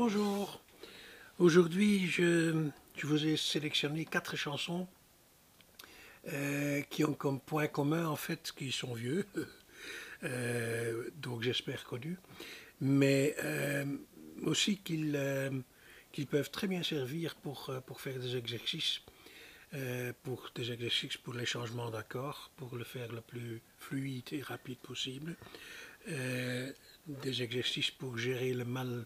Bonjour, aujourd'hui je vous ai sélectionné 4 chansons qui ont comme point commun en fait qu'ils sont vieux, donc j'espère connus, mais aussi qu'ils peuvent très bien servir pour faire des exercices, pour les changements d'accords, pour le faire le plus fluide et rapide possible, des exercices pour gérer le mal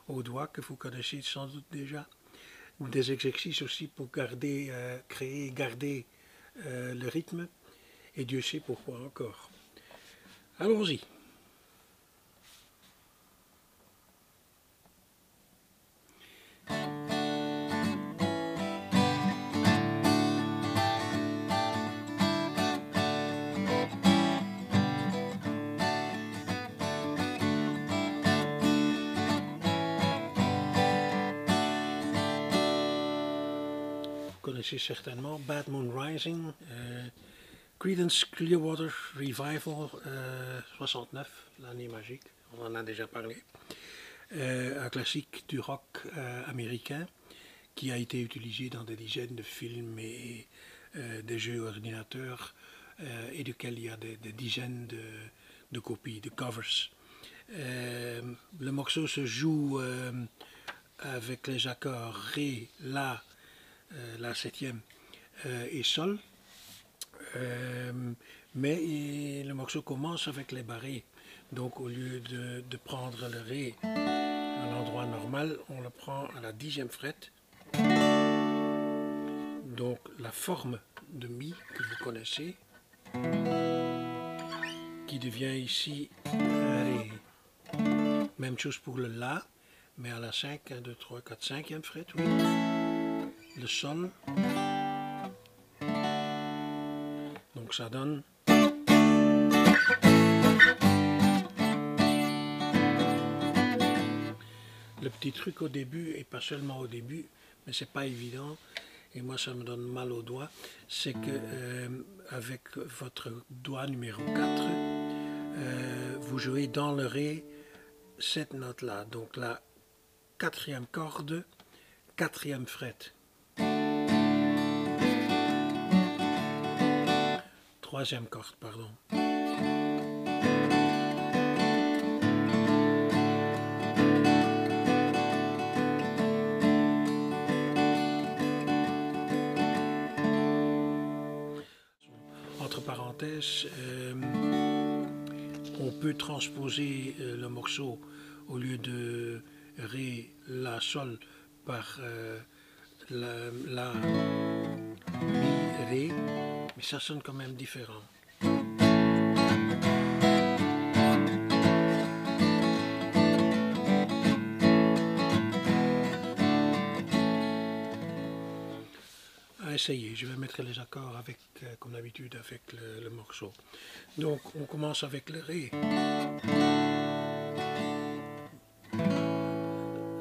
au doigt que vous connaissez sans doute déjà, des exercices aussi pour garder le rythme, et Dieu sait pourquoi encore. Allons-y. Vous connaissez certainement Bad Moon Rising, Creedence Clearwater Revival 69, l'année magique, on en a déjà parlé. Un classique du rock américain qui a été utilisé dans des dizaines de films et des jeux ordinateurs et duquel il y a des dizaines de copies, de covers. Le morceau se joue avec les accords Ré, La septième et Sol, mais le morceau commence avec les barrés. Donc au lieu de prendre le Ré à l'endroit normal, on le prend à la 10e fret. Donc la forme de Mi que vous connaissez, qui devient ici Ré. Même chose pour le La, mais à la 5, 1, 2, 3, 4, 5e fret, oui. Le Sol. Donc ça donne le petit truc au début, et pas seulement au début, mais c'est pas évident, et moi ça me donne mal au doigt, c'est que avec votre doigt numéro 4, vous jouez dans le Ré cette note là, donc la 4e corde, 4e fret. 3e corde, pardon. Entre parenthèses, on peut transposer le morceau au lieu de Ré, La, Sol par La, Mi, Ré, mais ça sonne quand même différent. À essayer, je vais mettre les accords avec, comme d'habitude avec le morceau. Donc on commence avec le Ré.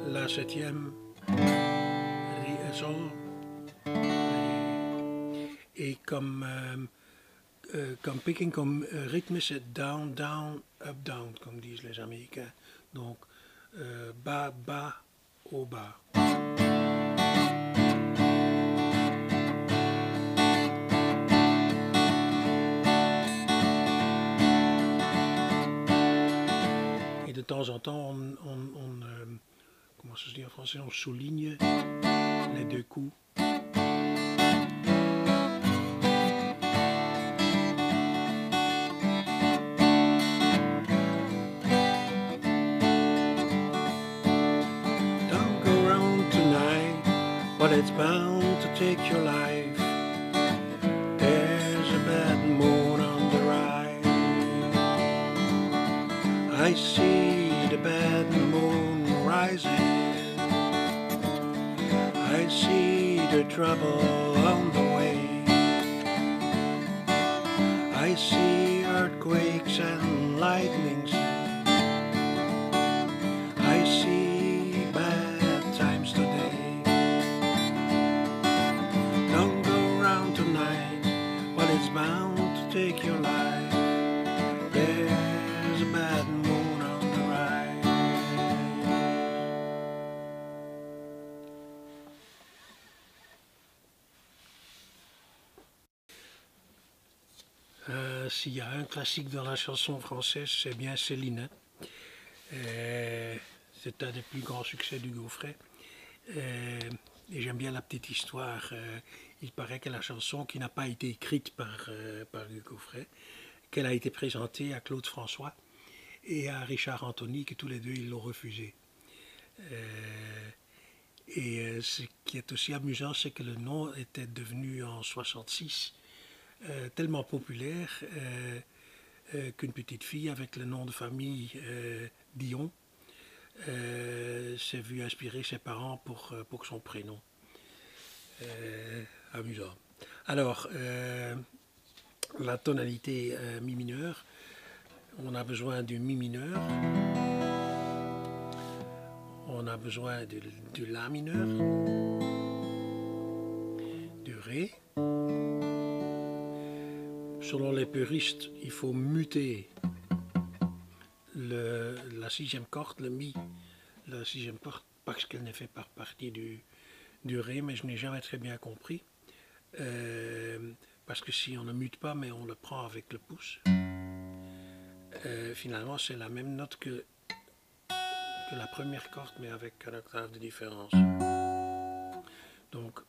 La 7e, Ré et Sol. Et comme picking, comme rythme, c'est down, down, up, down, comme disent les Américains. Donc bas, bas, haut, bas. Et de temps en temps, comment ça se dit en français, on souligne les deux coups. But it's bound to take your life. There's a bad moon on the rise. I see the bad moon rising. I see the trouble on the way. I see earthquakes and lightnings. I see bad times today. It's bound to take your life. There's a bad moon on the rise. s'il y a un classique dans la chanson française, c'est bien Céline. C'est un des plus grands succès du Gaufret. Et j'aime bien la petite histoire. Il paraît que la chanson, qui n'a pas été écrite par Hugues Gaufret, qu'elle a été présentée à Claude François et à Richard Anthony, que tous les deux ils l'ont refusé. Ce qui est aussi amusant, c'est que le nom était devenu en 1966 tellement populaire qu'une petite fille avec le nom de famille Dion s'est vue inspirer ses parents pour son prénom. Amusant. Alors, la tonalité mi mineur, on a besoin du mi mineur, on a besoin du la mineur, du ré. Selon les puristes, il faut muter la sixième corde, le mi, la sixième corde, parce qu'elle ne fait pas partie du ré, mais je n'ai jamais très bien compris. Parce que si on ne mute pas, mais on le prend avec le pouce, finalement c'est la même note que la première corde, mais avec un octave de différence. Donc,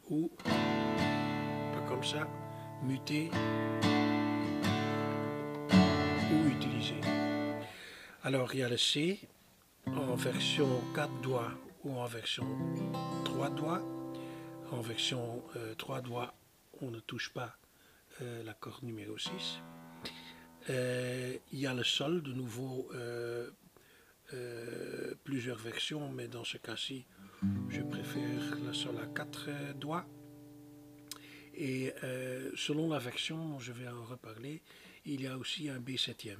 ou, pas comme ça, muter ou utiliser. Alors il y a le C en version 4 doigts ou en version 3 doigts. En version 3 doigts, on ne touche pas la corde numéro 6. Il y a le sol, de nouveau plusieurs versions, mais dans ce cas-ci, je préfère le sol à 4 doigts. Et selon la version, je vais en reparler, il y a aussi un B7e.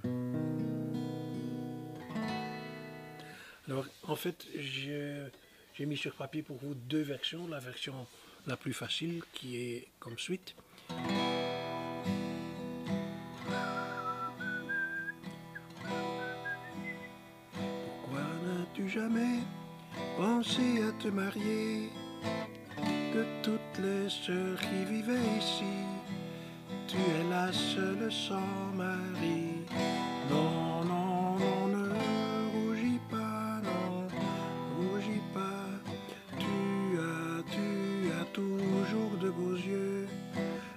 Alors, en fait, j'ai mis sur papier pour vous deux versions. La version la plus facile, qui est comme suite. Pourquoi n'as-tu jamais pensé à te marier? De toutes les sœurs qui vivaient ici, tu es la seule sans mari. Non, non, non, ne rougis pas, non, rougis pas. Tu as toujours de beaux yeux.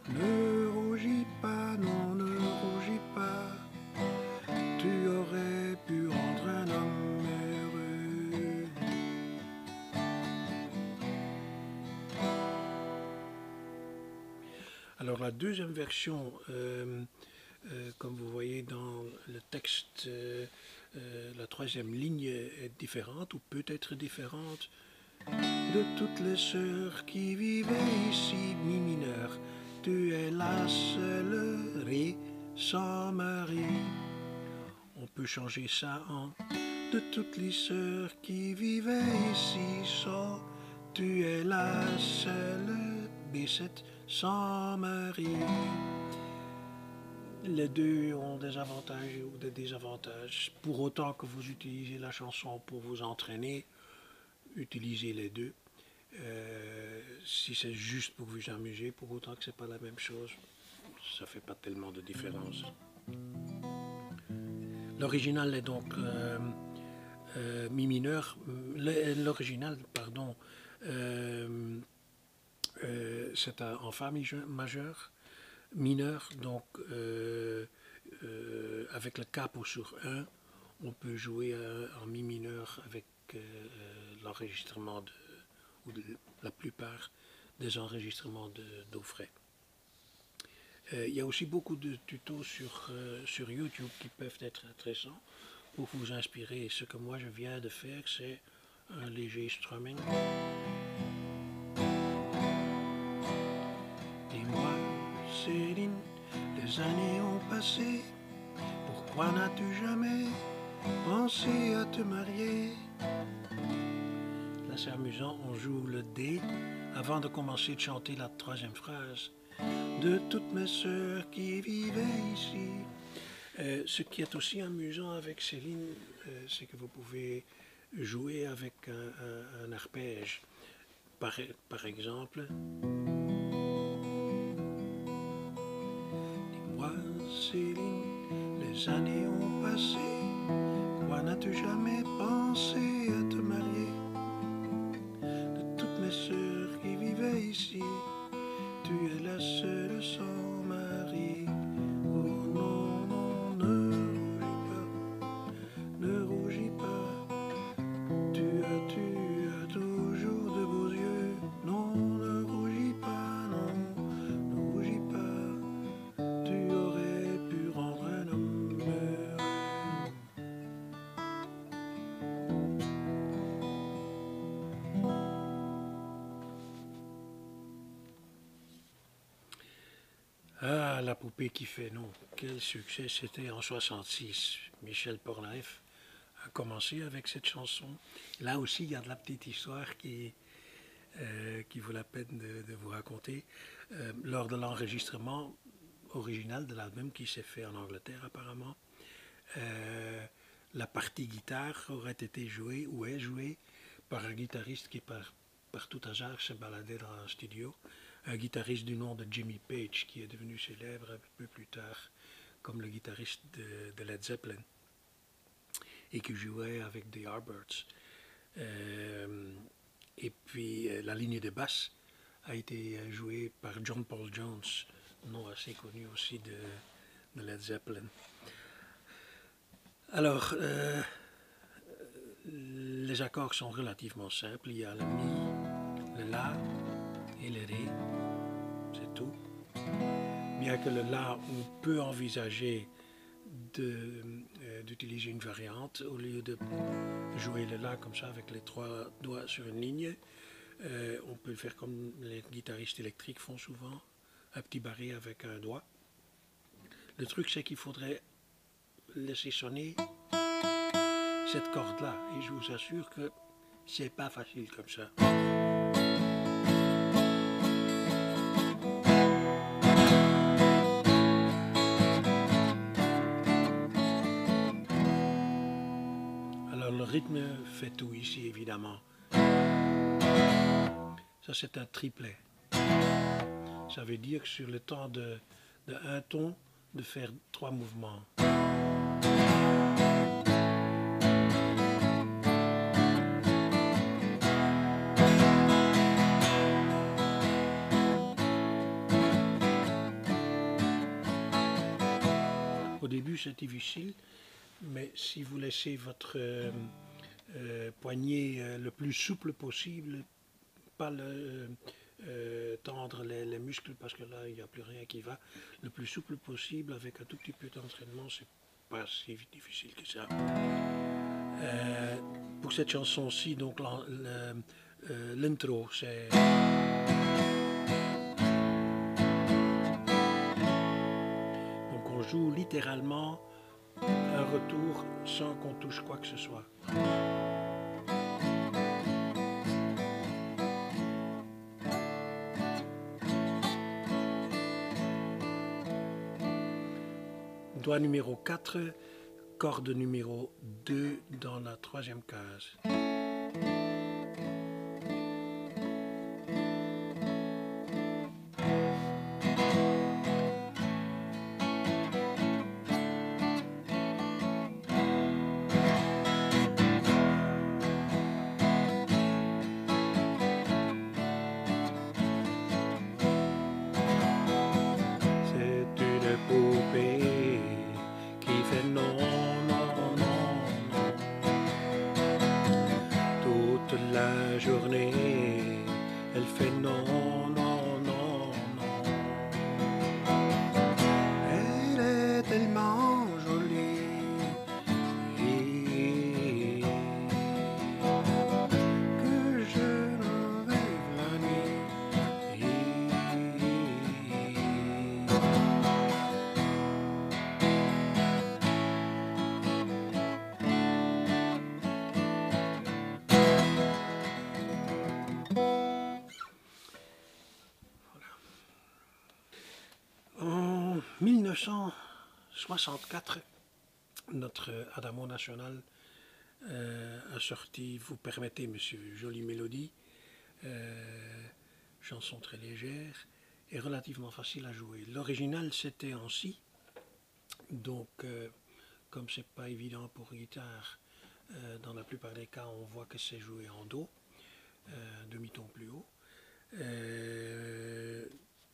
Ne rougis pas, non, ne rougis pas. Tu aurais pu rendre un homme heureux. Alors la deuxième version, comme vous voyez dans le texte, la troisième ligne est différente ou peut être différente. De toutes les sœurs qui vivaient ici, mi mineur, tu es la seule, ré, sans mari. On peut changer ça en de toutes les sœurs qui vivaient ici, sol, tu es la seule, B7, sans mari. Les deux ont des avantages ou des désavantages. Pour autant que vous utilisez la chanson pour vous entraîner, utilisez les deux. Si c'est juste pour vous amuser, pour autant que c'est pas la même chose, ça fait pas tellement de différence. L'original est donc mi mineur. L'original, pardon, c'est en fa majeur, mineur, donc avec le capo sur 1, on peut jouer en mi mineur avec l'enregistrement ou la plupart des enregistrements d'Aufray. Il y a aussi beaucoup de tutos sur YouTube qui peuvent être intéressants pour vous inspirer. Ce que moi je viens de faire, c'est un léger strumming. Dis-moi, Céline, les années ont passé, pourquoi n'as-tu jamais pensé à te marier? Là c'est amusant, on joue le D avant de commencer de chanter la troisième phrase. De toutes mes sœurs qui vivaient ici. Ce qui est aussi amusant avec Céline, c'est que vous pouvez jouer avec un arpège. Par exemple, Les années ont passé, toi n'as-tu jamais pensé à te marier? De toutes mes sœurs qui vivaient ici, tu es la seule sans mari. Oh non, non, ne rougis pas, tu as toujours de beaux yeux. Non, ne rougis pas, non, ne rougis pas, tu aurais pu rendre un homme heureux. Ah, la poupée qui fait non. Quel succès c'était en 66. Michel Polnareff a commencé avec cette chanson. Là aussi, il y a de la petite histoire qui vaut la peine de vous raconter. Lors de l'enregistrement original de l'album qui s'est fait en Angleterre apparemment, la partie guitare aurait été jouée ou est jouée par un guitariste qui par tout hasard se baladait dans un studio, un guitariste du nom de Jimmy Page qui est devenu célèbre un peu plus tard comme le guitariste de Led Zeppelin et qui jouait avec The Yardbirds. Et puis la ligne de basse a été jouée par John Paul Jones, nom assez connu aussi de Led Zeppelin. Alors, les accords sont relativement simples. Il y a le Mi, le La et le Ré, c'est tout. Bien que le La, on peut envisager d'utiliser une variante au lieu de jouer le La comme ça avec les 3 doigts sur une ligne. On peut le faire comme les guitaristes électriques font souvent, un petit barré avec un doigt. Le truc c'est qu'il faudrait laisser sonner cette corde là et je vous assure que c'est pas facile comme ça. Alors le rythme fait tout ici évidemment. Ça c'est un triplet. Ça veut dire que sur le temps de un ton, de faire 3 mouvements. Au début c'est difficile, mais si vous laissez votre poignet le plus souple possible, pas tendre les muscles parce que là il n'y a plus rien qui va, le plus souple possible avec un tout petit peu d'entraînement, c'est pas si difficile que ça. Pour cette chanson-ci, donc l'intro c'est donc on joue littéralement un retour sans qu'on touche quoi que ce soit. Doigt numéro 4, corde numéro 2 dans la 3e case. En 1964, notre Adamo National a sorti Vous permettez, monsieur, jolie mélodie, chanson très légère et relativement facile à jouer. L'original c'était en si, donc comme c'est pas évident pour guitare, dans la plupart des cas, on voit que c'est joué en Do, demi-ton plus haut.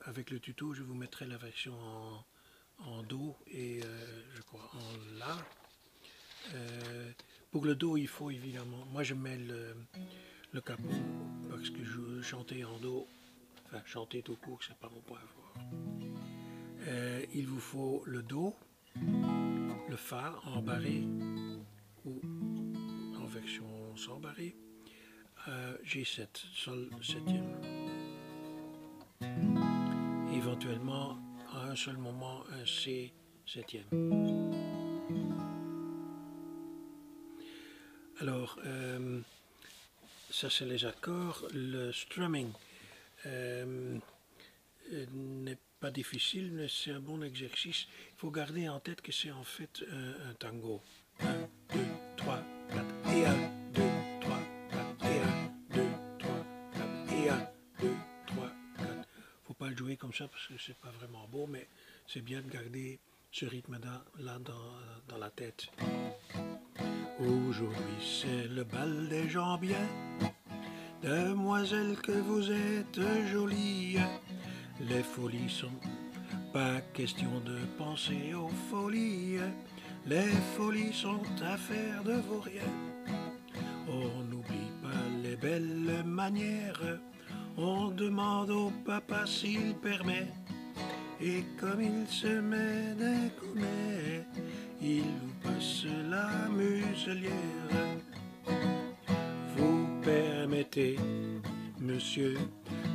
Avec le tuto, je vous mettrai la version en Do et je crois en La. Pour le Do, il faut évidemment, moi je mets le capot parce que je chantais en Do, enfin chanter tout court, c'est pas mon point fort. Il vous faut le Do, le Fa en barré ou en version sans barré, G7, Sol septième. Éventuellement, à un seul moment, un C septième. Alors, ça c'est les accords. Le strumming n'est pas difficile, mais c'est un bon exercice. Il faut garder en tête que c'est en fait un tango. 1, 2, 3, 4 et 1, 2, 3, 4 et 1, 2, 3, 4 et 1, 2, 3, 4. Faut pas le jouer comme ça parce que c'est pas vraiment beau, mais c'est bien de garder ce rythme-là dans la tête. Aujourd'hui c'est le bal des gens bien, demoiselle que vous êtes jolie. Les folies sont pas question de penser aux folies, les folies sont affaires de vauriens. On n'oublie pas les belles manières, on demande au papa s'il permet, et comme il se met d'un coumet, il vous passe la muselière. Vous permettez, monsieur,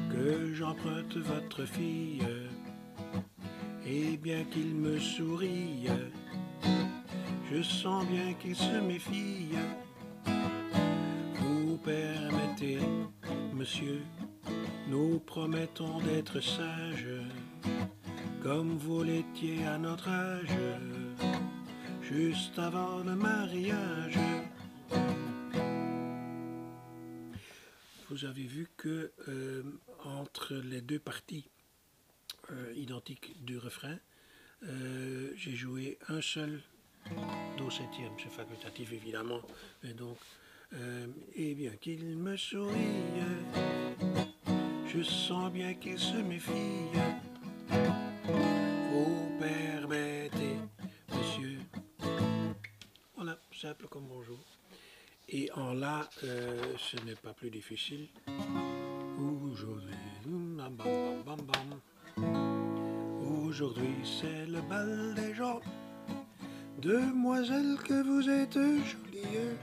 que j'emprunte votre fille, et bien qu'il me sourie, je sens bien qu'il se méfie. Vous permettez, monsieur, nous promettons d'être sages, comme vous l'étiez à notre âge, juste avant le mariage. Vous avez vu que entre les deux parties identiques du refrain, j'ai joué un seul Do septième, c'est facultatif évidemment, mais donc, et bien qu'il me sourie, je sens bien qu'il se méfie. Vous permettez, monsieur. Voilà, simple comme bonjour. Et en La, ce n'est pas plus difficile. Aujourd'hui, bam bam bam bam. Aujourd'hui c'est le bal des gens, demoiselle que vous êtes jolie.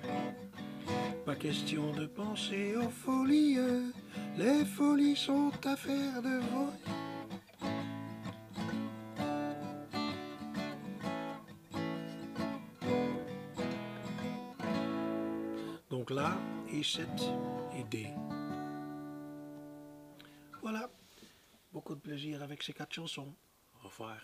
Pas question de penser aux folies, les folies sont affaires de vauriens. Donc là, E7 et D. Voilà, beaucoup de plaisir avec ces 4 chansons. Au revoir.